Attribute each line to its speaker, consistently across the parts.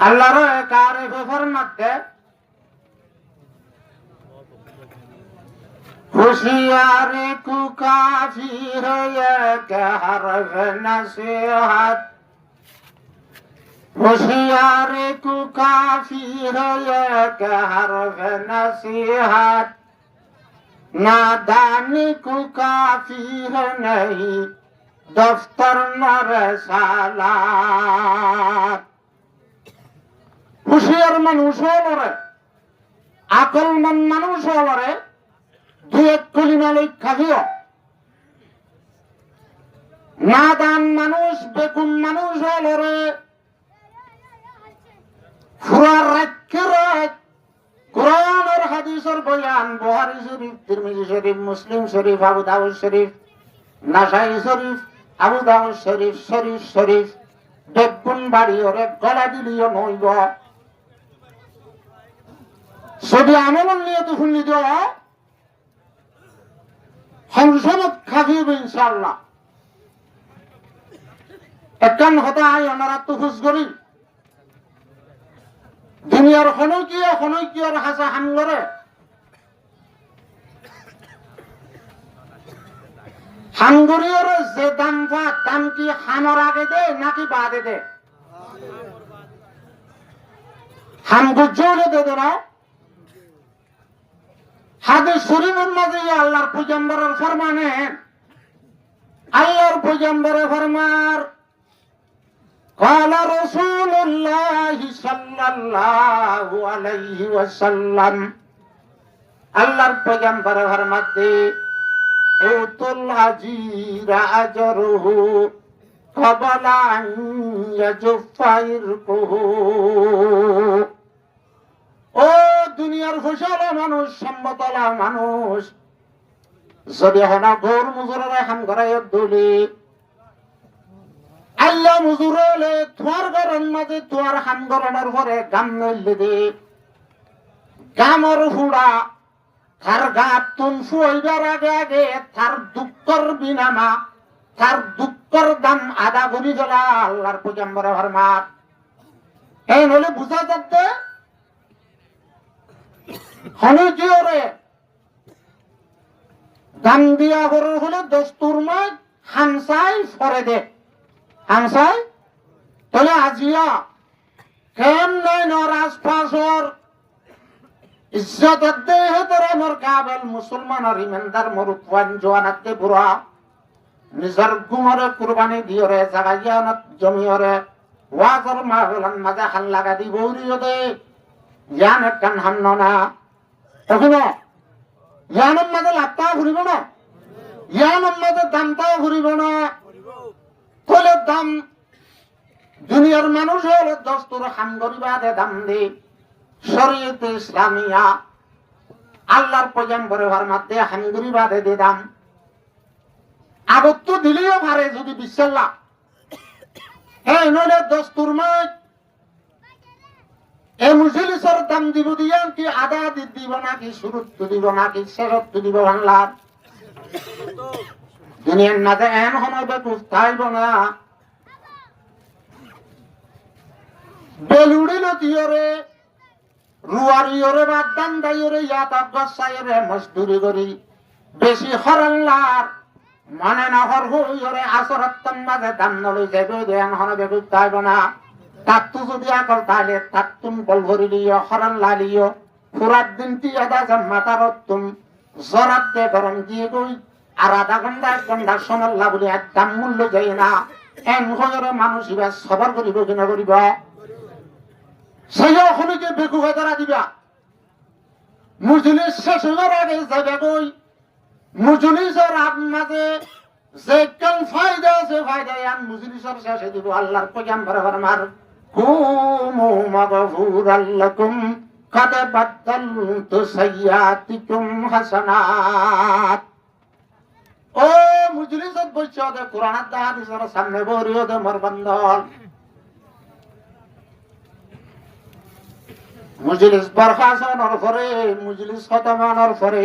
Speaker 1: আল্লাহর কারে ফরমাতে होशियार को काफिर एक हरफ नसीहत होशियार को काफिर एक हरफ नसीहत नादानी को काफिर नहीं दफ्तर न रसालात होशियार মানুষ হলরে আকলমন মানুষ হলরে দুই এক কলিমা লেখা দিও নাদান মানুষ বেকুম মানুষ হলরে ফুরার রাখের কোরআন আর হাদিসের বয়ান বুখারী শরীফ তিরমিজি শরীফ মুসলিম শরীফ আবু দাউদ শরীফ নাসাই শরীফ আবু দাউদ শরীফ শরীফ শরীফ বেকুম বাড়ি ওরে গলা দিলিও নইব যদি আমল নিয়ে তো শুনি দিও সংসদ খাবিব ইনশাআল্লাহ একখান হতা আই ওনারা তো খুশ করি দুনিয়ার হনৈকিয়র হাসা হামগরে হামগরিয়র যে দাম দাম কি হামর আগে দে নাকি বাদে দে হামগুজরে দে না হাদিস শরীফের মাঝে আল্লাহর পয়গম্বরের ফরমানে আল্লাহর পয়গম্বরের ফরমান قال رسول الله صلى الله عليه وسلم আল্লাহর পয়গম্বরের ফরমাতে উতুল আজিরা আজরুহু ক্বাবলা আন ইয়াজফাইরকুহু ও দুনিয়ার ফসলা মানুষ সম্মতলা মানুষ যদি হনা গৌর মুজুরে হাম করাই দলি আল্লাহ মুজুরে তোমার ঘরের মাঝে তোমার হাম করানোর পরে গাম নইলে দে গামর হুড়া তার গাত তুন ফুয়াইবার আগে আগে তার দুঃখর বিনামা তার দুঃখর দাম আদা করি জ্বলা আল্লাহর পয়গম্বরের ফরমান এই নলে বুঝা যাচ্ছে হনকিয়রে দাম দিয়া করে হলে দস্তুর মাই হামসাই ফরে দে হামসাই তাহলে আজিয়া কেম নাই নরাজ ফাসর ইজ্জত দে হেতরে মোর কাবেল মুসলমান আর ইমানদার মোর উতওয়ান জওয়ানাতে বুড়া নিজর গুমরে কুরবানি দিয়রে জাগাইয়ানত জমিয়রে ওয়াজর মাহফিলান মাঝে হাল লাগা দি বৌরিও দে ইয়ান একখান হামন না এখনো ইয়ানের মাঝে লাভটাও ঘুরিব না ইয়ানের মাঝে দামটাও ঘুরিব না তাহলে দাম দুনিয়ার মানুষ হলে দস্তুর হাম গরিবাদে দাম দে শরীয়ত ইসলামিয়া আল্লাহর পয়গম্বরের ফরমাতে হাম গরিবাদে দে দাম আগত দিলেও পারে যদি বিসল্লাহ এই নইলে দস্তুর মাঝ এই মুজলিসের দাম দিব দিয়ান কি আদা দিব নাকি শুরুত দিব নাকি শেষত দিব বাংলার দুনিয়ার মাঝে এন সময় বুঝতাইব না বেলুড়ি নদীরে রুয়ারিয়রে বা দান্দাইরে ইয়াত গসাইরে মজদুরি করি বেশি হরল্লার মানে না হর হইরে আসরত্তম মাঝে দাম নলই যাবে দেন হন বুঝতাইব না তাত্তু যদি আকল তাহলে তাত্তুম বল ভরি লিও হরণ লালিও ফুরাত দিনটি আদা জাম্মাতারত্তুম জরাত দে গরম দিয়ে গই আর আধা ঘন্টা 1 ঘন্টা সময় লাগুলি একদম মূল্য যায় না এন হয়রে মানুষ ইবা সবার করিব কিনা করিব সেই ওখানে বেকু হয়ে দিবা মুজলিস শেষ হইবার আগে যাবে গই মুজলিসের মাঝে যে কেন ফায়দা আছে ফায়দা আন মুজলিসের শেষে দিব আল্লাহর পয়গম্বর ফরমান কুমু মাগফুরাল লাকুম কাদ বাদদালতু সাইয়াতিকুম হাসানাত ও মুজলিসত বসে দে কোরআন আর হাদিসের সামনে বরিও দে মোর বন্ধন মুজলিস বরখাস্তর পরে মুজলিস খতমানোর পরে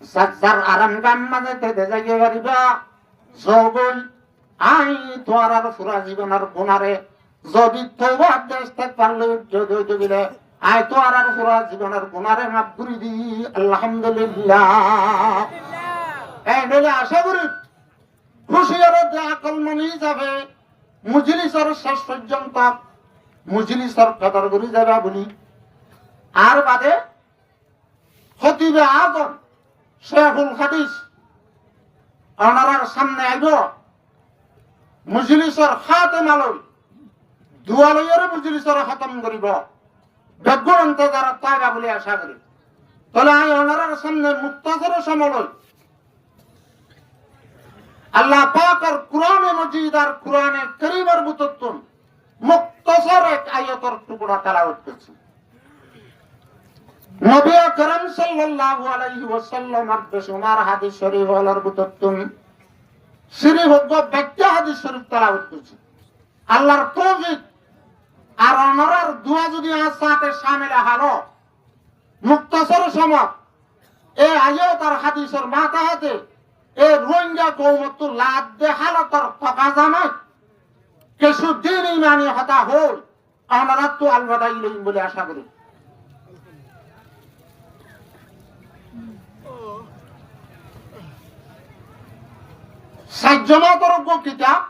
Speaker 1: সাজ্জার আরাম গাম মাঝে তে জায়গা করিবা জগল আই তোমার আর পুরা জীবনের গুণারে যদি তওবা দেশতে পারলে যদি দিলে আই তোমার আর পুরা জীবনের গুণারে মাফ করে দি আলহামদুলিল্লাহ। এই নইলে আশা করি খুশিয়ার যে আকল মনি যাবে মুজলিসের শেষ পর্যন্ত মুজলিসের কদর করে যাবে বলি। আর বাদে খতিবে আজম শেখুল হাদিস ওনার সামনে আইব মুজলিসের খাতেমা লই দুয়া লইয়ের মুজলিসের খতম করিব বেগুনতে যারা তাইবা বলে আশা করি। তাহলে আমি ওনার সামনে মুক্তাসর সমলই আল্লাহ পাকের কোরআনে মজিদ আর কোরআনে কারীমের বুততুন মুক্তাসর এক আয়াতের টুকরা তেলাওয়াত করছি। নবী আকরাম সাল্লাল্লাহু আলাইহি ওয়াসাল্লাম এর বেশুমার হাদিস শরীফ হলার বুততুন শরীফ ব্যাখ্যা হাদিস শরীফ তেলাওয়াত করছি। আল্লাহর তৌফিক আর ওনার দোয়া যদি সাথে শামিল হলো মুক্তাসর সময় এই আয়াত আর হাদিসের মাথা হাতে এই রোহিঙ্গা কওমত লাদ দে হালতর ফাঁকা জামাত কিছুদিন ইমানি হতা হল ওনারা তো আলবাদা ইলাইহিম বলে আশা করি। সাজ্জমাতর কিতাব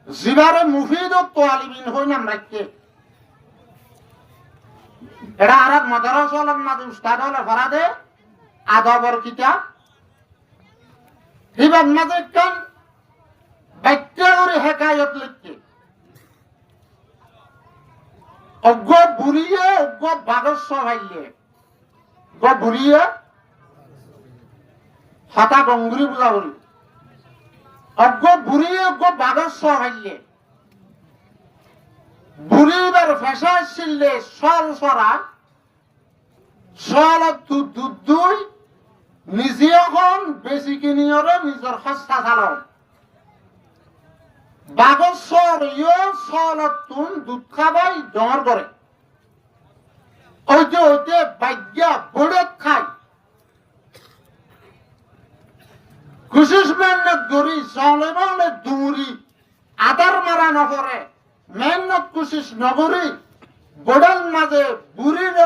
Speaker 1: জিবারে মুফিদ ও তালিবিন হই নাম রাখতে এটা আরব মাদ্রাসা হল মাঝে উস্তাদ হল ফরাদে আদবর কিতাব হিবাব মাঝে কান ব্যাখ্যা করে হেকায়ত লিখতে অজ্ঞ বুড়িয়ে অজ্ঞ বাগস্য ভাইলে গ বুড়িয়ে হাতা গঙ্গুরি বুঝা বলি অজ্ঞ বুড়িয়ে অজ্ঞ বাগস্য ভাইলে বুড়িবার ফেসা ছিললে সল সরা সল দুধ দুই নিজে এখন বেশি কিনিয়রে নিজের সস্তা চালন বাগস্বর সলতুন দুধ খাবাই ডর করে ওইতে ওইতে বাজ্ঞা বড়ত খায় খুশিস মেহনত গড়ি চলে বলে দৌড়ি আদার মারা নকরে মেহনত কুশিস নগরী বড়াল মাঝে বুড়ির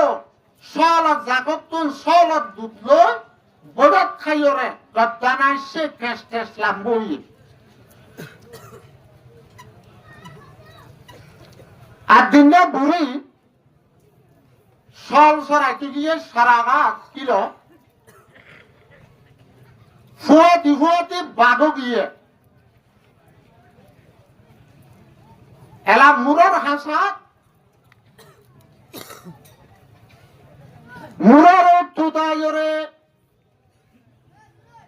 Speaker 1: সলত জাগতুন সলত দুধ লই বড়ত খাইরে গদ্দানাই সে কেস টেস লাম্বই আর দিনটা বুড়ি সল সরাইতে গিয়ে সারা গাছ কিলো ফুয়াতি বাঘ গিয়ে এলা মুরর হাসা মুরর তুতায়রে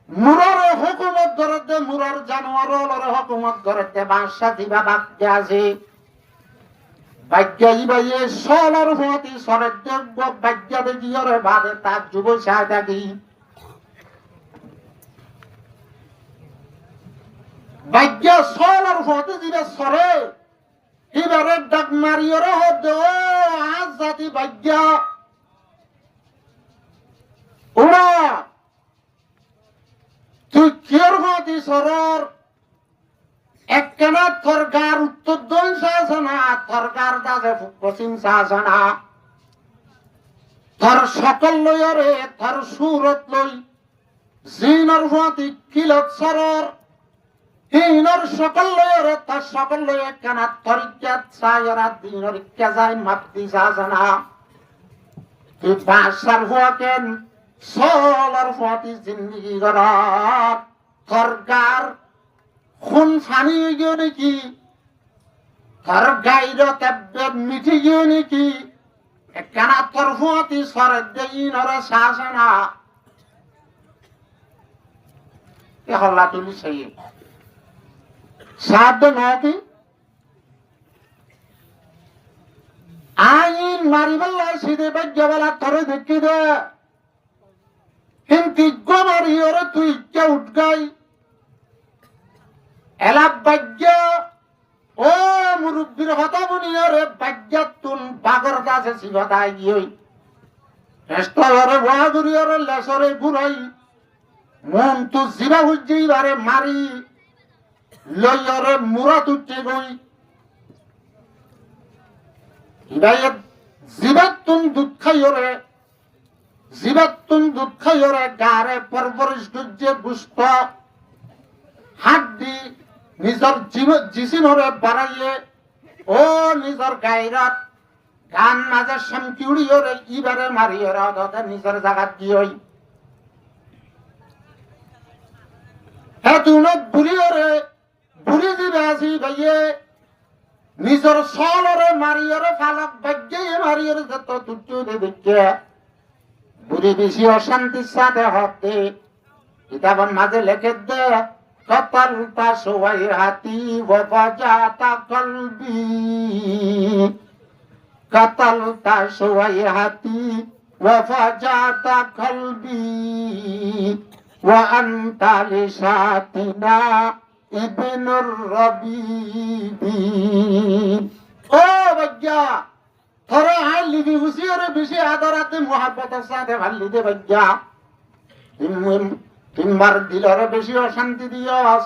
Speaker 1: মুরর হুকুমত ধরতে মুরর জানোয়ার হুকুমত ধরতে বাসা দিবা বাক্যে আছে বাক্যা ইবাইয়ে সলর ফুয়াতি সরের দেব বাক্যা দেখিয়রে বাদে তার যুব সাহায্যী বাক্যা সলর ফুয়াতি দিবে সরে এবারে ডাক মারিয়রে হতে ও আজ জাতি বাক্যা ওরা তুই কের ফুয়াতি সরর একখানা থরকার উত্তর দন শাসনা থরকার দাসে পশ্চিম শাসনা থর সকল লয়রে থর সুরত লই জিনর ফুয়াতি কিলত সরর হিনর সকল লয়রে থর সকল লয় একখানা থরিকাত সায়রা দিনর কেজাই মাপতি শাসনা তুই বাসার ফুয়াকেন সলর ফুয়াতি জিন্দিগি গড় থরকার খুন ফানি গিয়ে নাকি তার গাইর তেব্বে মিঠি গিয়ে নাকি একখানা তোর ফুয়াতি সরের দেই নরে শাসনা এ হল্লা তুলি সেই সাধ্য নাকি আইন মারিবেলা সিদে বাজ্যবেলা তোরে দেখি দে কিন্তু মারি ওরে তুই কে উঠ গাই এলা বাজ্যা ও মুরব্বীর হতা বনিয়রে বাজ্যাতুন বাগর দাসে শিবতাই গিয়ে রেস্তরে বহাদুরিয়রে লেসরে ঘুরাই মন তু জিবা হুজ্জিবারে মারি লইয়রে মুরাত উঠে গই ইবাইত জীবাত্তুন দুধ খাইয়রে গারে পরবরিশ গুজ্জে গুস্ত হাড্ডি নিজর জিসিনরে বাড়াইয়ে ও নিজর গায়রাত গান মাঝে শামকিউড়িয়রে ইবারে মারিয়রে অদতে নিজের জাগাত দিয়ই হ্যাঁ তুই বুড়ি দিবে আসি ভাইয়ে নিজের সলরে মারিয়রে ফালক ভাগ্যে মারিয়রে যত তুচ্ছু দেখে বুড়ি বেশি অশান্তির সাথে হতে কিতাবের মাঝে লেখে দে কতলতা সবাই হাতি ওয়াজাতা কলবি কতলতা সবাই হাতি ওয়াজাতা কলবি وأنت لشاتنا ابن الربيب ও বাজ্ঞা থরে হাই লিবি হুসিয়রে বেশি আদরাতে মোহাব্বতের সাথে ভাল্লি দে বাজ্ঞা তিনবার দিলরে বেশি অশান্তি দিয়স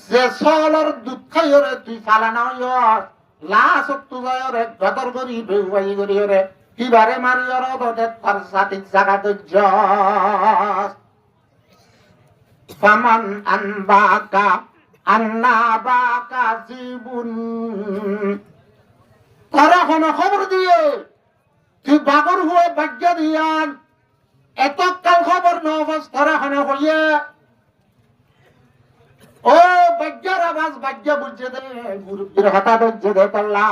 Speaker 1: যে সলর দুধ খাইরে তুই ফালানা হইয়স লাশ তুজরে গদর করি বেউবাই করিরে কিবারে মারিয়র দতে তার সাথিক জায়গা দজ্জস ফামান আনবাকা আন্নাবাকা জীবন তারা কোন খবর দিয়ে তুই বাগর হয়ে ভাগ্য দিয়ান এত কাল খবর নবস তারা কোন হইয়ে ও ভাগ্যের আওয়াজ ভাগ্য বুঝে দে মুরব্বীর হতা বুঝে দে পাল্লা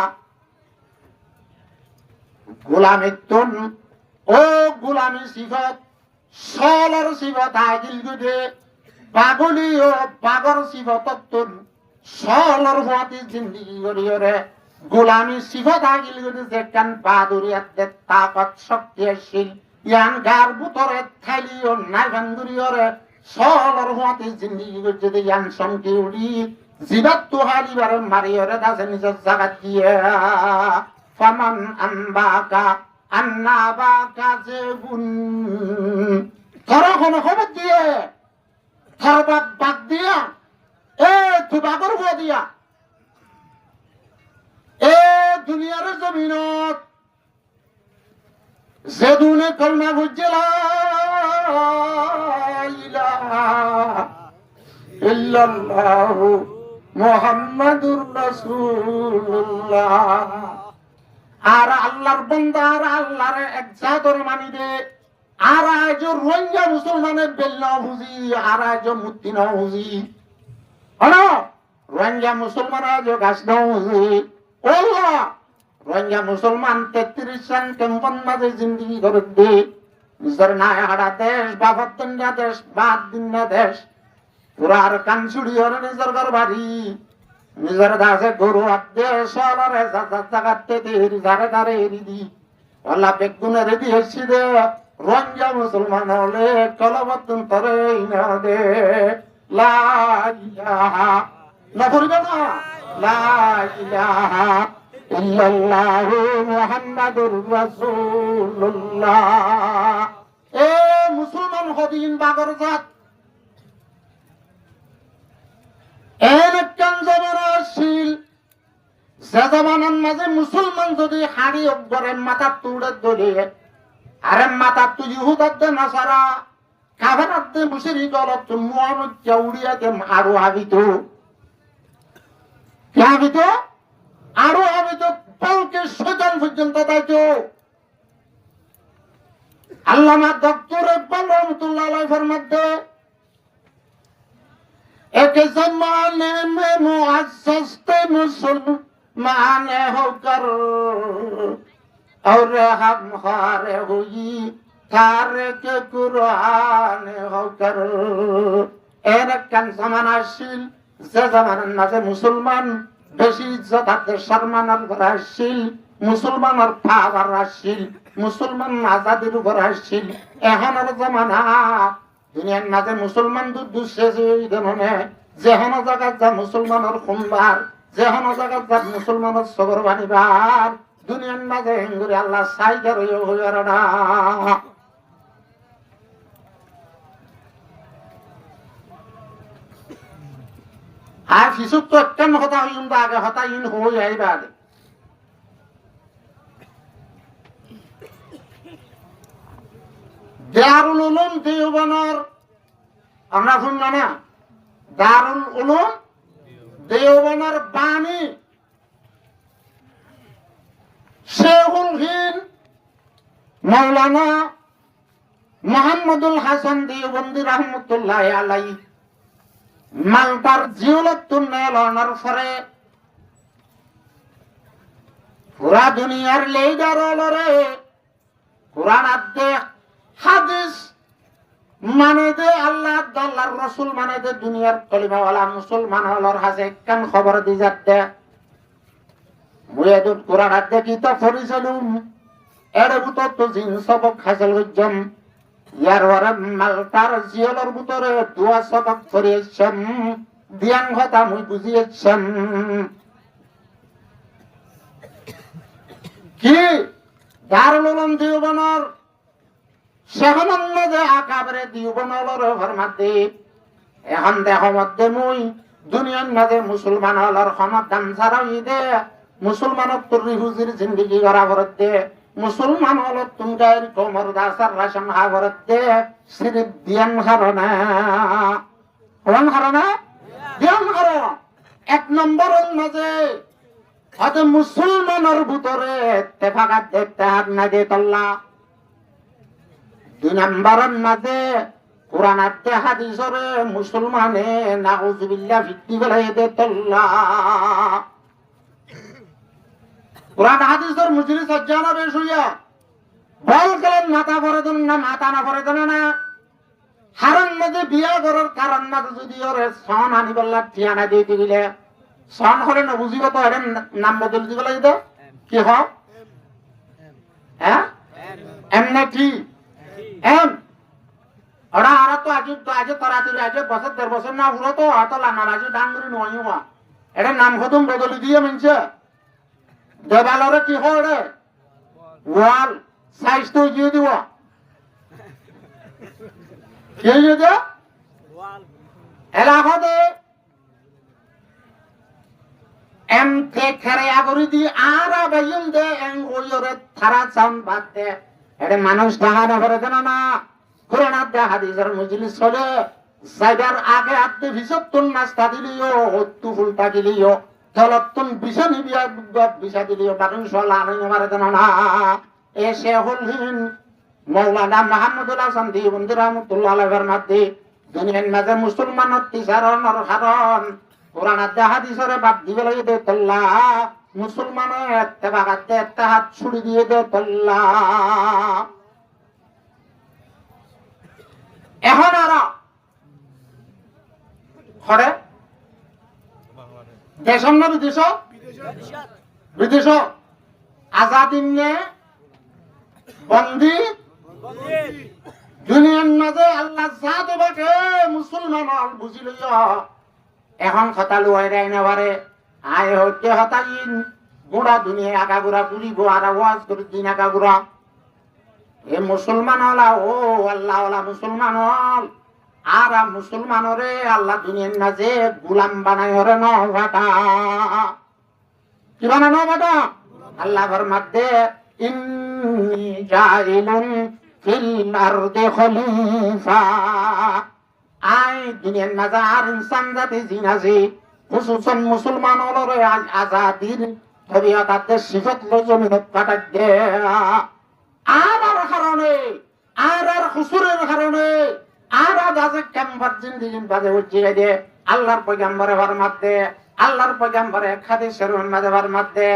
Speaker 1: গোলামি তুন ও গোলামি সিফত সলর সিফত আগিল গুদে পাগলি ও পাগর সিফতত্তর সলর হুয়াতি জিন্দিগি করিয়রে গোলামি সিফত আগিল গুদে যে কান বাদুরিয়াতে তাকত শক্তিশীল ইয়ান গার বুতরে থাইলি ও নাই ভাঙ্গুরিয়রে সলর হুয়াতি জিন্দিগি করছে যে ইয়ান সমকি উড়ি জিবাত তুহারিবারে মারিয়রে দাসে নিজের জাগাত দিয়ে ফামান আনবাকা আন্নাবাকা জেবুন তারা কোন খবর দিয়ে তার বাদ দিয়া এ তুই বাগর হয়ে দিয়া এ দুনিয়ার জমিনত যে দুনে কলমা বুঝছে লা ইলাহা ইল্লাল্লাহু মুহাম্মাদুর রাসূলুল্লাহ আর আল্লাহর বান্দা আর আল্লাহর এক জাতর মানি দে আর আজ রোহিঙ্গা মুসলমানের বেল না বুঝি আর আজ মূর্তি না বুঝি হলো রোহিঙ্গা মুসলমান আজ গাছ না বুঝি ওল্লা রোহিঙ্গা মুসলমান 33 সাল কেম্পন মাঝে জিন্দগি করে দে নিজের না হারা দেশ বাবার দিনা দেশ বাদ দিনা দেশ পুরার কানচুড়ি হরে নিজের ঘর বাড়ি নিজের দাসে গরু আদে সলরে জাগাতে তেরি ধারে ধারে এরি দি আল্লাহ বেগুনে রেডি হচ্ছি দে রোহিঙ্গা মুসলমান হলে কলবতুন তরে ইনা দে লা ইলাহা না পড়বে না লা ইলাহা ইল্লাল্লাহু মুহাম্মাদুর রাসূলুল্লাহ এ মুসলমান হদিন বাগর জাত একখান জমানা আসছিল যে জমানার মাঝে মুসলমান যদি হাড়ি অব্বরে মাথা তুড়ে ধরে আরে মাথা তুই ইহুদাতে নাসারা কাফেরাতে মুশরিক গলত মুহাম্মদ উড়িয়াতে আরো হাবিত আরো হাবিত পালকে শয়তান পর্যন্ত তাইতো আল্লামা ডক্টর ইকবাল রহমাতুল্লাহ আলাইহি ফরমাতে एक जमाने में मुअज़्ज़ज़ थे मुसलमान होकर और हम हारे हुई तारिक कुरान होकर এরকম জামানা আসছিল যে জামানার মাঝে মুসলমান বেশি ইজ্জত হাতে সম্মানের উপর আসছিল মুসলমানের পাওয়ার আসছিল মুসলমান আজাদির উপর আসছিল এখনের জামানা দুনিয়ার মাঝে মুসলমান যেহন জায়গাত যা মুসলমানের খুনবার যেহন জায়গাত যা মুসলমানের সবর বানিবার দুনিয়ার মাঝে হিঙ্গুরি আল্লাহ সাইদার হইয়ারা আর ফিসুক তো একটান হতা হইম তো আগে হতা ইন হই আইবা দারুল উলুম দেওবনের আমরা শুননা না দারুল উলুম দেওবনের বাণী শেখুল হিন্দ মৌলানা মোহাম্মদুল হাসান দেওবন্দি রহমতুল্লাহ আলাইহি মালটার জিওলতুন নেলনের পরে পুরা দুনিয়ার লিডার হলরে কোরআন আদে হাদিস মানে দে আল্লাহ আল্লাহর রাসূল মানে দে দুনিয়ার কলিমাওয়ালা মুসলমান হলর হাজে কান খবর দি যাতে মুয়াদুল কোরআন আদে কিতাব পড়িছিলুম এর ভিতর তো জিন সবক হাসিল হইজম ইয়ার ওরে মালটার জিওলর ভিতরে দুয়া সবক পড়িয়েছম দিয়ান কথা মুই বুঝিয়েছম কি দারুল উলুম দেওবনের শেখনন্দ যে আকাবরে দেওবনলর ফরমাতে এখন দেহ মধ্যে মুই দুনিয়ার মাঝে মুসলমান হলর খনত দাম ছাড়াই দে মুসলমানক তুরি হুজির জিন্দগি করা ভরত দে মুসলমান হলত তুমগাইর কোমর দাসার রাশন হা ভরত দে সিরিফ দিয়ান হারনা কোন হারনা দিয়ান হার এক নম্বরের মাঝে হয়তো মুসলমানের ভিতরে তেফাকাত দেখতে হাত না দে তল্লা দুই নম্বরের মাঝে কোরআন আদে হাদিসরে মুসলমানে নাউজুবিল্লাহ ভিত্তি বেলাই দে তল্লা কোরআন হাদিসর মুজরি সজ্জানা বেশ হইয়া বল গেলেন মাথা ভরে দেন না মাথা না ভরে দেন না হারান মাঝে বিয়া করার কারণ মাঝে যদি ওরে সন আনিবাল্লা ঠিয়ানা দিয়ে দিলে সন হলে না বুঝিব তো এর নাম বদল দিব লাগিব কি হ হ্যাঁ এমনে কি এম ওরা আর তো আজ তরাতুরি আজ বছর 1.5 বছর না হলো তো হয়তো লানা আজ ডাঙ্গুরি নয় হওয়া এটা নাম খতম বদলি দিয়ে মানছে দেবালরে কি হয় রে ওয়াল সাইজ তো দিয়ে দিব কে দিয়ে এলাকাতে এম তে খেরে আগরি দি আর বাইল দে এং ওয়রে থারা চাম বাদ দে এরে মানুষ দাহানা করে দেন না কোরআন আদে হাদিসের মজলিস চলে সাইডার আগে আদে ভিসতুন নাস্তা দিলিও হত্তু ফুলটা দিলিও তলতুন বিছানি বিয়া বিছা দিলিও মানুষ হলা আনি মারে দেন না এ শেখুল হিন্দ মৌলানা মুহাম্মদুল হাসান দেওবন্দি রহমাতুল্লাহ আলাইহির মধ্যে দুনিয়ার মাঝে মুসলমানের তিসারণের কারণ কোরআন আদে হাদিসরে বাদ দিবে লাগে দে তল্লা মুসলমানের ইত্তেফাকাতে ইত্তেহাদ ছুড়ি দিয়ে দে তল্লা এখন আর হরে দেশ না বিদেশ বিদেশ আজাদিন নে বন্দি দুনিয়ার মাঝে আল্লাহ যা দেবাকে মুসলমান বুঝি লইয়া এখন কথা লুয়াই দেয় না পারে আয় হচ্ছে হতাইন গোড়া দুনিয়া আগাগুড়া পুরিব আর ওয়াজ করে দিন আগাগুড়া এ মুসলমান হলা ও আল্লাহ ওলা মুসলমান হল আর মুসলমানরে আল্লাহ দুনিয়ার মাঝে গুলাম বানাই হরে ন ভাটা কি বানানো ভাটা আল্লাহ ফরমাতে ইন্নী জাইলুন ফিল আরদি খলিফা আই দুনিয়ার মাঝে আর ইনসান জাতি জিন আছে খুশুসান মুসলমান হলরে আজাদির তবিয়তাতে সিফত লই জমিনত কাটাই দে আর কারণে আর হুসুরের কারণে আর আজে কেমবার জিন্দিগিন বাজে উজ্জিয়ে দে আল্লাহর পয়গম্বরে ফরমাতে আল্লাহর পয়গম্বরে হাদিসের মাঝে ফরমাতে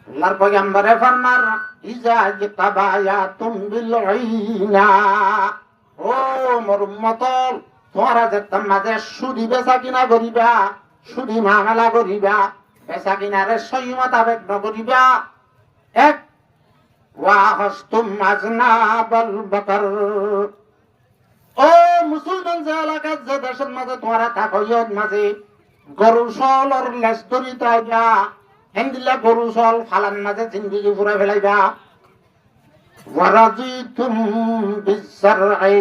Speaker 1: আল্লাহর পয়গম্বরে ফরমার ইজা জিতাবায়াতুম বিল ঈনা ও মোর উম্মতল তোমরা যে তোমাদে সুদি বেচা কিনা করিবা সুদি মামলা করিবা বেচা কিনারে সহি মোতাবেক নকরিবা এক ওয়াহস্তুম আজনাবাল বাকার ও মুসলমান যে এলাকাত যে দেশের মাঝে তোমরা থাকো ইয়ত মাঝে গরু সলর লেজ ধরি তাইবা হেন্দিলা গরু সল ফালান মাঝে জিন্দিগি ঘুরে ফেলাইবা ওয়ারাজিতুম বিসসারঈ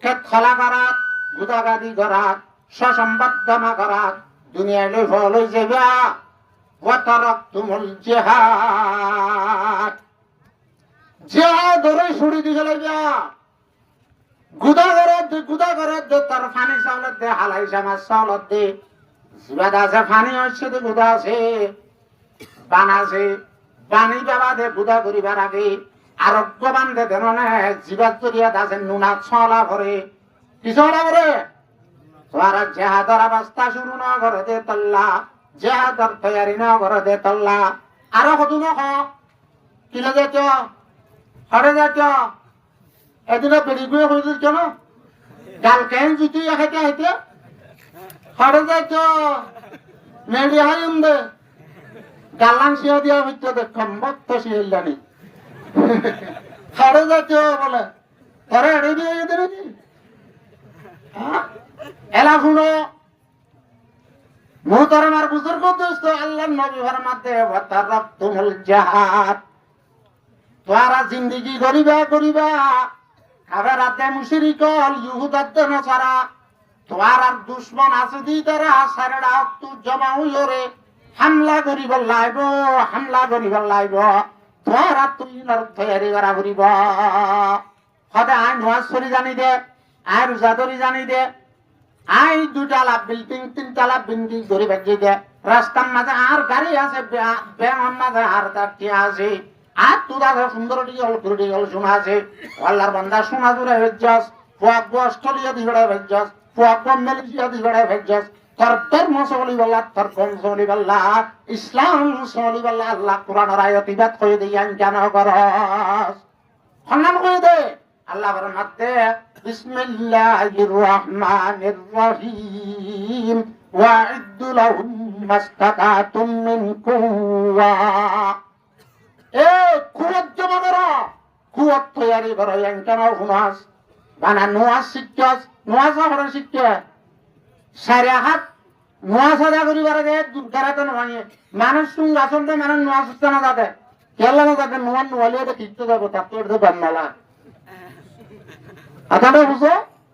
Speaker 1: খেত খলা করাত গুদাগাদি করাত সসম্পদ জমা করাত দুনিয়ায় লই ফল হই যাবা ওয়া তারাকতুমুল জিহাদ জিহাদ ধরে ছুড়ি দি ফেলাইবা গুদা করে তার পানি চাউলত দে হালাই জামার চাউলত দে জিবাদ আছে পানি হচ্ছে দে গুদা আছে বান আছে পানি বাবা দে গুদা করিবার আগে আরোগ্য বান্ধে দেন জিবাদ জরিয়াত আছে নুনা ছলা ভরে কি ছলা ভরে তোমার জেহাদর অবস্থা শুরু না করে দে তল্লা জেহাদর তৈয়ারি না করে দে তল্লা আরো কত না কিলো যেত হরে যেত এদিনে বেড়ি গুয়ে হয়ে দিচ্ছ না গাল কেন জুতি হেঁটে হেঁটে হরে যেত মেড়ি হাই দে গালাং শিয়া দিয়া হইতে দেখম ভক্ত শিয়ানি হরে যেত বলে হরে হেঁটে দিয়ে যেতে নাকি এলা শুনো মুহতারামার বুজুর্গ দোস্ত আল্লাহর নবী ফরমাতে ওয়া তারাকতুমুল জিহাদ তোরা জিন্দেগি করিবা কাফেরাতে মুশরিকল ইহুদাতে নসারা তোরা দুশমন আছে দি তারা সারেডা তু জমা হইরে হামলা করিব লাইব তোরা তুই নর তৈয়ারি করিব সদায় আই নমাজ পড়ি জানি দে আই রোজা ধরি জানি দে আই দুটালা বিল্ডিং তিনতলা বিল্ডিং ধরে বেঁচে দে রাস্তার মাঝে আর গাড়ি আছে ব্যাঙর মাঝে আর তার টিয়া আছে আর তোরা সুন্দর ডিগল শোনা আছে আল্লাহর বান্দা শোনা জুড়ে ভেজাস ফুয়াক অস্ট্রেলিয়া দিগড়ে ভেজাস ফুয়াক মালয়েশিয়া দিগড়ে ভেজাস তোর ধর্ম চলিবাল্লা তোর কম চলিবাল্লা ইসলাম চলিবাল্লা আল্লাহ কোরআনের আয়াতিবাদ কই দেই আন কেন করস সম্মান কই দে আল্লাহ ফরমাতে বিসমিল্লাহির রহমানির রহিম ওয়া'iদ্দু লাহুম মাসতাতাতুম মিন কুওয়া এ কুওয়াত জমা করো কুওয়াত তৈয়ারি করো কেন হুনাস বানা নোয়াজ শিক্ষাস নোয়াজ হরে শিক্ষা সারে হাত নোয়াজ আদা করিবার আগে দুর্গারাতে নয় মানুষ সঙ্গে আসলে মানুষ নোয়াজ হচ্ছে না যাতে কেলা না যাতে নোয়াজ নোয়ালিয়ে ঠিকতে যাবো তার তো বান্নালা আচ্ছা বুঝো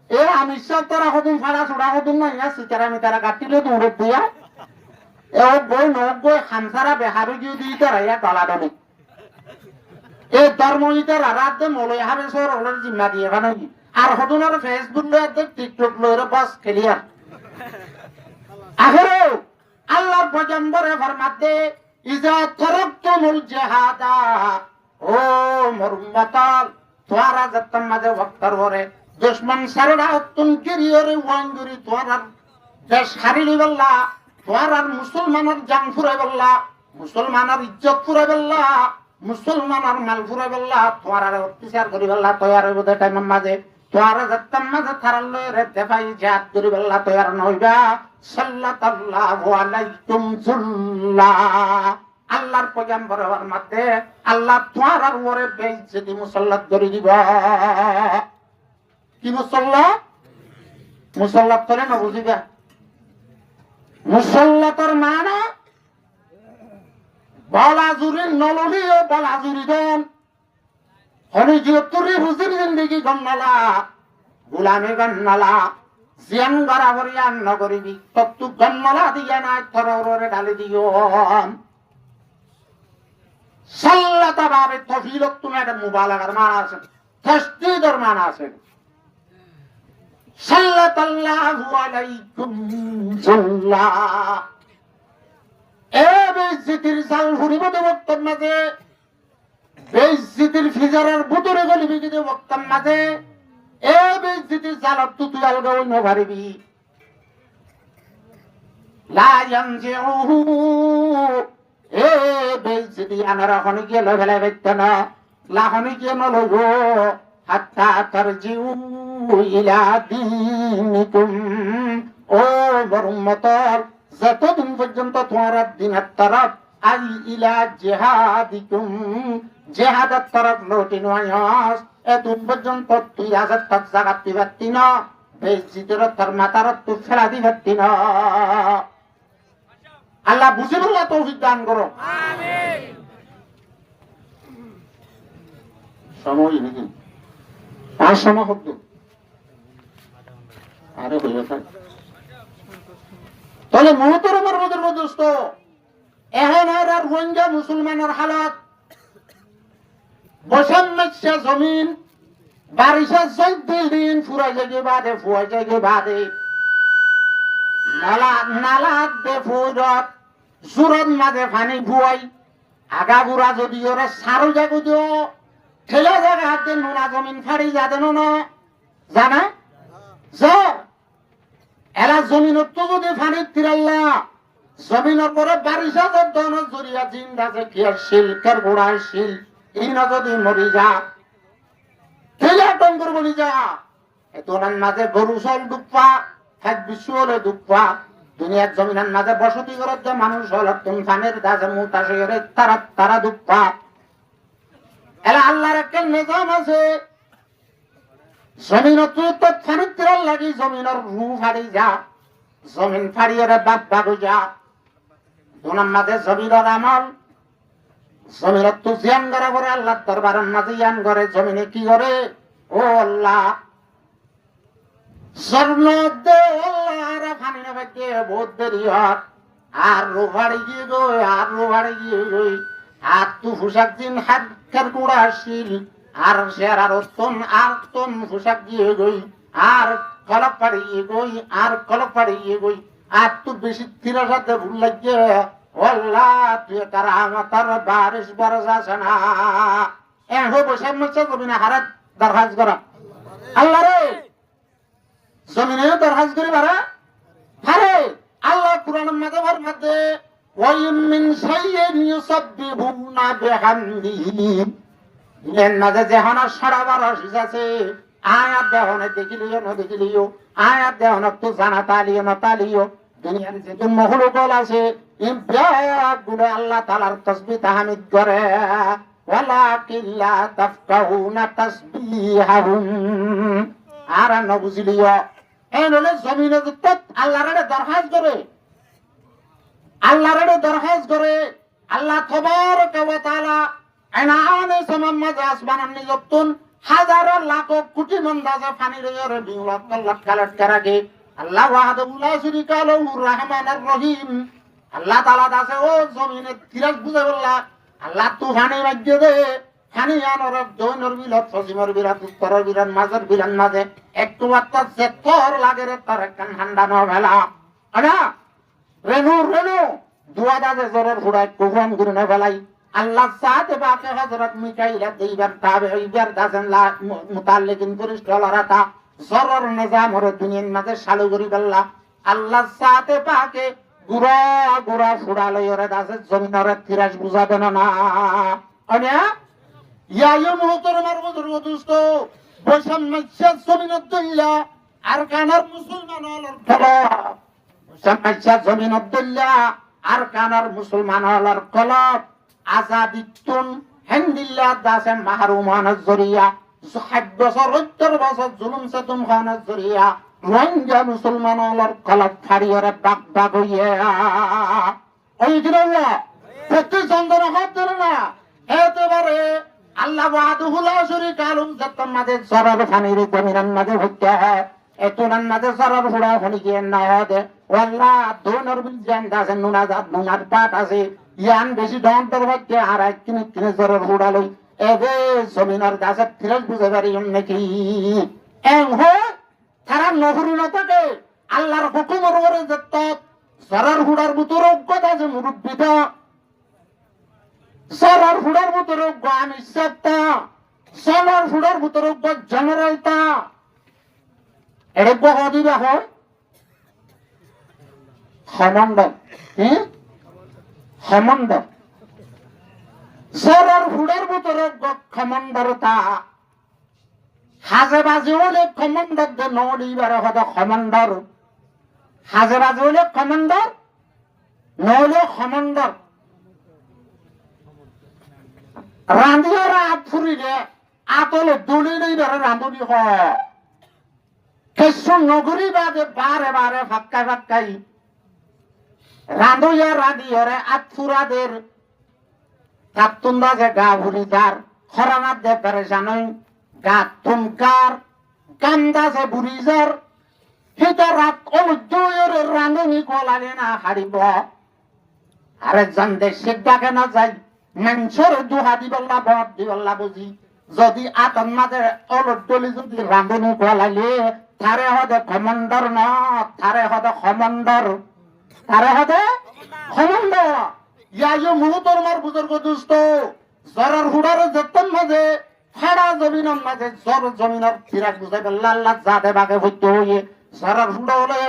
Speaker 1: এ আমি সব তারা হতুন ফাড়া ছোড়া হতুন না ইয়া সিতারা মিতারা কাটিলে দৌড়ে দিয়া এ বই নগৈ খামসারা বেহারি গিয়ে দিয়ে তারা ইয়া গলাডনি এই ধর্ম ইতারা রাত দে মলয় হাবে সর হলের জিম্মা দিয়ে বানাই আর হতুনের ফেসবুক লয়ে টিকটক লয়ে বাস খেলিয়া আখেরে আল্লাহর পয়গম্বরে ফরমাতে ইজা তারাকতুমুল জিহাদা ও মোর উম্মতাল তোরা যতম মাঝে ওয়াক্তর ওরে দুশমন সারডা তুন কিরিয়রে ওয়াঙ্গুরি তোরা দেশ হারিলি বল্লা তোরা মুসলমানের জান ফুরাই বল্লা মুসলমানের ইজ্জত ফুরাই বল্লা মুসলমানের মাল ফুরাই বল্লা তোরা অত্যাচার করি বল্লা তৈয়ার হইব দে টাইম মাঝে তোরা যতম মাঝে থারালে রে দেফাই জাত করি বল্লা তৈয়ার নইবা সাল্লাল্লাহু আলাইকুম জুল্লা আল্লাহর পয়গম্বর হওয়ার মধ্যে আল্লাহ তোমার উপরে বেইজ্জতি মুসাল্লাত করে দিব কি মুসাল্লাত করে না বুঝিবা মুসাল্লাতর মানে বলাজুরি নললি ও বলাজুরি দেন হনি জিয়তুরি হুজুর জিন্দেগি গন্নালা গুলামি গন্নালা জিয়ান গরাবরি আন্ন করিবি তত্তু গন্নালা দিয়া নাই থররে ঢালি দিও সাল্লাতা বাবে তফিলত তুমি একটা মুবালাগার মান আছে তাসদীদের মান আছে সাল্লাল্লাহু আলাইকুম জুল্লা এ বেইজ্জতির জাল ফুরিব দে ওয়াক্তের মাঝে বেইজ্জতির ফিজারের বুতরে গলিবি দে ওয়াক্তের মাঝে এ বেইজ্জতির জালত তুই আলগা হই না পারিবি লা ইয়ানজিউহু এ বেইজ্জতি আনারা হনি গিয়ে লই ফেলাই বাইতে না লাহনি গিয়ে ন লইব হাত্তা তারজিউ ইলা দীনিকুম ও বরুম্মতর যতদিন পর্যন্ত তোমার দিনের তরফ আই ইলা জিহাদিকুম জিহাদের তরফ লৌটি নয়াস এতদিন পর্যন্ত তুই আজাদ তক জাগাত দিবাতি না বেইজ্জতির তোর মাতার তুই ফেলা দিবাতি না আল্লাহ বুঝে বললা তৌফিক দান করো আমিন সময় নাকি আর সময় হতো আরে হইয়া থাকে তাহলে মুহতরমের মধ্যে দোস্ত এখন আর রোহিঙ্গা মুসলমানের হালত বসাম্মাচ্ছা জমিন বারিশা 14 দিন ফুরাই যাগে বাদে ফুয়াই যাগে বাদে নালা দে ফুরত সুরত মাঝে পানি ফুয়াই আগা বুড়া যদি ওরা সারু যাগো দিও ঠেলা জায়গা হাতে নোনা জমিন ফাড়ি যাদেন না জানা যে এরা জমিনত তো যদি ফানির তিরাল্লা জমিনের পরে বারিশা দন জরিয়া জিন্দা যে কিয়ার শিল কের গোড়ার শিল ইনা যদি মরি যা ঠেলা টঙ্গর বলি যা এতনার মাঝে গরু সল ডুবপা এক বিশ্ব হলে ডুবপা দুনিয়ার জমিনের মাঝে বসতি করে যে মানুষ হল তুম ফানের দাসে মুতা সে তারা তারা ডুবপা এলা আল্লাহর একটা নিজাম আছে জমিনত তো ফানির তিরাল লাগি জমিনের রু ফাড়ি যা জমিন ফাড়িয়ে বাপ বাবু যা দুনার মাঝে জমিনের আমল জমিনত তো জিয়ান করে করে আল্লাহ দরবারের মাঝে ইয়ান করে জমিনে কি করে ও আল্লাহ স্বর্ণ দে আল্লাহ ফানি নেবে কে বহুত দেরি হয় আর রোভাড়ি গিয়ে গই আর রোভাড়ি গিয়ে গই আর তু পোশাক দিন হাতের গুড়া শিল আর শের আর তন পোশাক গিয়ে গই আর কলক পাড়ি গিয়ে গই আর কলক পাড়ি গিয়ে গই আর তু বেশি তিরা সাথে ভুল লাগিয়ে আল্লাহ তুই তার আমাতার বারিশ বরস আছে না হো বসে মরছে জমিনে হারাত দরখাস্ত করা আল্লাহ রে জমিনে দরখাস্ত করি বারা হারে আল্লাহ কুরআনের মাঝে ফরমাতে ওয়াইম মিন শাইইন ইউসাব্বিহুনা বিহামদিহি এর মাঝে যেহন সারা বারস আছে আয়াত দেহনে দেখিলিও না দেখিলিও আয়াত দেহনে তো জানা তালিও না তালিও দুনিয়ার যে মখলুকল আছে ইমবিয়াগুলো আল্লাহ তাআলার তাসবিহ তাহমিদ করে ওয়ালাকিন লা তাফকাহুনা তাসবিহাহুম আর না বুঝলিও এই নলে জমিনে তো আল্লাহর দরখাস্ত করে আল্লাহর দরখাস্ত করে আল্লাহ তাবারক ওয়া তাআলা এনানে সমাম্মাজ আসমানান নিযুক্তন হাজারো লাখ কোটি মন্দাজে পানি রয়ে বিউলাত আল্লাহ কালাত করাগে আল্লাহ ওয়াহদাহু লা শারীকা লাহু রহমানুর রহিম আল্লাহ তাআলা দাসে ও জমিনে তিরাস বুঝে বললা আল্লাহ তুফানে মাঝে দে পানি আনর দৈনর বিলাত ফজিমর বিলাত উত্তরর বিলাত মাঝের বিলাত মাঝে একটু মাত্র সেতর লাগে রে তার কান ঠান্ডা ন ভেলা আনা রেনু দুয়া দাদে জরের ফুড়ায় কুফান করে ন ভেলাই আল্লাহ সাথে বাকে হযরত মিকাইল দেইবার তাবে ইবার দাসেন লা মুতাল্লিকিন ফেরেশতারা জরর নিজাম হর দুনিয়ার মাঝে চালু করি বললা আল্লাহ সাথে পাকে গুড়া গুড়া ফুড়ালে ওরে দাসে জমিনের তিরাস বুঝাবে না আনে ইয়া মুহতরমার বুজুর্গ দোস্ত বৈষম্যচ্ছা জমিনত দল্লা আর কানার মুসলমান হলার কলা বৈষম্যচ্ছা জমিনত দল্লা আর কানার মুসলমান হলার কলব আজাদিতুন হেন্দিল্লাহ দাসে মাহরুমানাজ জরিয়া 60 বছর 70 বছর জুলুম সাতুম খানাজ জরিয়া রোহিঙ্গা মুসলমান হলার কলব ফাড়িয়ে বাগ বাগ হইয়া ওই দিনা প্রতি চন্দ্র হাত ধরে না এতেবারে আল্লাহ ওয়াহদাহু লা শারীকা লাহু যতন মাঝে সরার ফানির জমিনান মাঝে হত্যা এতনান মাঝে সরার হুড়া ফানি কি না হদে আল্লাহ দোনর বিল জান দাসে নুনা জাত নুনার পাট আছে ইয়ান বেশি দন্তর হচ্ছে আর এক কিনে সরার হুড়া লই এবে জমিনার দাসে তিরাস বুঝে পারি নাকি এং হো তারা নহরি না থাকে আল্লাহর হুকুমের উপরে যত সরার হুড়ার ভিতর অজ্ঞতা আছে মুরব্বিটা সরার হুড়ার ভিতর অজ্ঞ আমি সত্তা সরার হুড়ার ভিতর অজ্ঞ জেনারেলটা এটা বহদিবা হয় হেমন্দ হেমন্দ সরার হুড়ার ভিতর অজ্ঞ ক্ষমন্দরতা হাজে বাজে হলে কমান্ডার দে নড়িবার হদা কমান্ডার হাজে বাজে হলে কমান্ডার নলে কমান্ডার রাঁধিয়ার আত ফুরিলে আতলে দুলি লইবার রাঁধুনি হয় কেশু নগরী বাদে বারে বারে ফাক্কাই ফাক্কাই রাঁধুয়া রাঁধিয়ারে আত ফুরাদের কাতুন্দা যে গা ভুরিদার হরানার দে পেরেশানই গা তুমকার কান্দা যে বুড়িজার সেটা রাত অনুদ্দয়ের রাঁধুনি কলালে না হারিব আরেকজন দেশের ডাকে না যাই মাংসর দুহা দিবল্লা বট দিবল্লা বুঝি যদি আতন মাঝে অলডলি যদি রাঁধুনি কলালে তারে হদে কমান্ডার ন তারে হদে কমান্ডার তারে হদে কমান্ডার ইয়াইও মুহূর্তর মার বুজুর্গ দুষ্ট জরার হুড়ার যতন মাঝে ফাড়া জমিনের মাঝে জর জমিনের ফিরাক বুঝাই লাল্লা যাদে বাগে হইতে হইয়ে জরার হুড়া হলে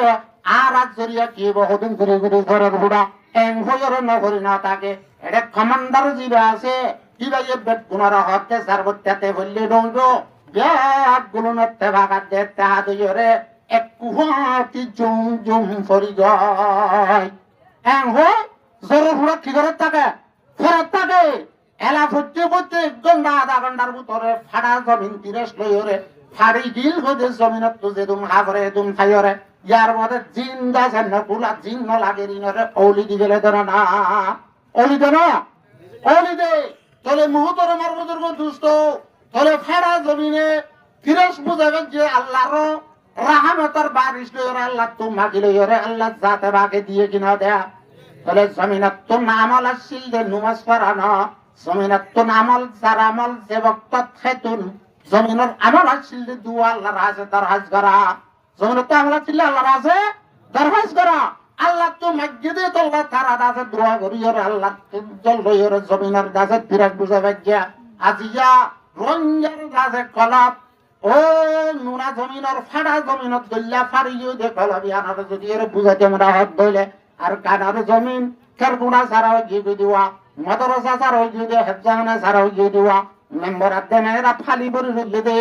Speaker 1: আর আজ জরিয়া কি বহুদিন ঘুরে ঘুরে জরার হুড়া এং হইর নগরী না থাকে এটা কমান্ডার জিবা আছে কিবা ইয়ে বেট কুনারা হতে সার্বত্যাতে বললে রইব ব্যাগ গুলোনতে ভাগাত দে তাহা দুইরে এক কুহাতি জুম জুম ফরি যায় এং হই জরার হুড়া কি করে থাকে ফেরত থাকে এলা ফুটতে ফুটতে ঘন্টা আধা ঘন্টার ভিতরে ফাড়া জমিন তিরেস লইরে ফাড়ি গিল হতে জমিনত তুজে তুম হাবরে তুম খাইরে ইয়ার মধ্যে জিন গাছ না পুলা জিন ন লাগে রিনরে ওলি দি গেলে ধরে না ওলি দে না ওলি দে তলে মুহূর্তর মার বুজুর্গ দুষ্ট তলে ফাড়া জমিনে তিরেস বুঝাবে যে আল্লাহর রাহমতের বারিশ লইরে আল্লাহ তুম মাগি লইরে আল্লাহ জাতে বাগে দিয়ে কিনা দেয়া তলে জমিনত তো নামাল আসিল দে নুমাজ পড়ানো জমিনাতুন আমল যার আমল যে বক্ত খেতুন জমিনের আমল আসছিল দুয়া আল্লাহর আছে দরহাজ করা জমিনত আমল আসছিল আল্লাহর আছে দরহাজ করা আল্লাহ তো মসজিদে তো আল্লাহ তারা দাসে দোয়া করিয়র আল্লাহ জল লইয়র জমিনের দাসে তিরাক বুঝাবে গিয়া আজিয়া রঞ্জার দাসে কলাপ ও নুনা জমিনের ফাড়া জমিনত গল্লা ফাড়িও দে কলাবি আনার যদি এর বুঝাতে আমরা হাত ধইলে আর কানার জমিন কেরগুনা সারা গিয়ে দিওয়া মাদ্রাসা সারা হয়ে দিয়ে হেফজাখানা সারা হয়ে দিওয়া মেম্বার আদেনেরা ফালি বরি রইলে দে